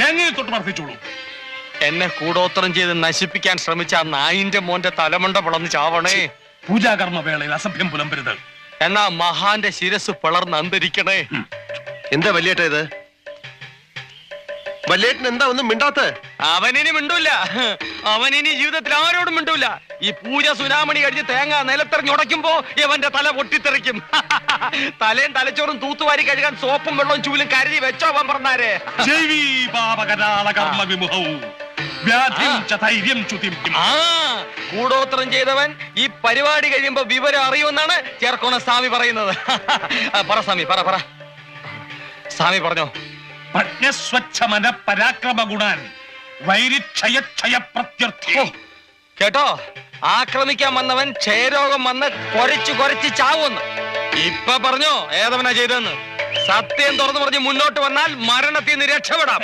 തേങ്ങയെ തൊട്ട് പ്രാർത്ഥിച്ചോളൂ. എന്നെ കൂടോത്രം ചെയ്ത് നശിപ്പിക്കാൻ ശ്രമിച്ച ആ നായിന്റെ മോന്റെ തലമണ്ട പിളർന്ന് ചാവണേ. പൂജാകർമ്മ വേളയിൽ അസഭ്യം പുലമ്പരുത്. എന്നാ മഹാന്റെ ശിരസ് പിളർന്ന് അന്തരിക്കണേ. എന്താ വല്യേട്ട ഇത്? വല്യേട്ടൻ എന്താ ഒന്നും മിണ്ടാത്ത? അവനിനി മിണ്ടൂല. അവനിനി ജീവിതത്തിൽ ആരോടും മിണ്ടൂല. ഈ പൂജ സുനാമണി കഴിഞ്ഞ് തേങ്ങ നിലത്തെറിഞ്ഞുടയ്ക്കുമ്പോ ഇവന്റെ തല പൊട്ടിത്തെറിക്കും. തലയും തലച്ചോറും തൂത്തുവാരി കഴുകാൻ സോപ്പും വെള്ളവും ചൂലും കരുതി വെച്ചോ അവൻ പറഞ്ഞാരെ. കൂടോത്രം ചെയ്തവൻ ഈ പരിപാടി കഴിയുമ്പോ വിവരം അറിയുമെന്നാണ് ചേർക്കോണ സ്വാമി പറയുന്നത്. പറ സ്വാമി, പറ പറ സ്വാമി പറഞ്ഞോ. പ്രജ്ഞസ്വച്ഛമന പരാക്രമ ഗുണാൻ വൈരിക്ഷയ പ്രത്യർത്ഥി. കേട്ടോ, ആക്രമിക്കാൻ വന്നവൻ ക്ഷയരോഗം വന്ന് കൊരച്ചു ചാവുമെന്ന്. ഇപ്പൊ പറഞ്ഞോ ഏതവനാ ചെയ്തെന്ന്. സത്യം തുറന്നു പറഞ്ഞ് മുന്നോട്ട് വന്നാൽ മരണത്തിൽ നിന്ന് രക്ഷപ്പെടാം.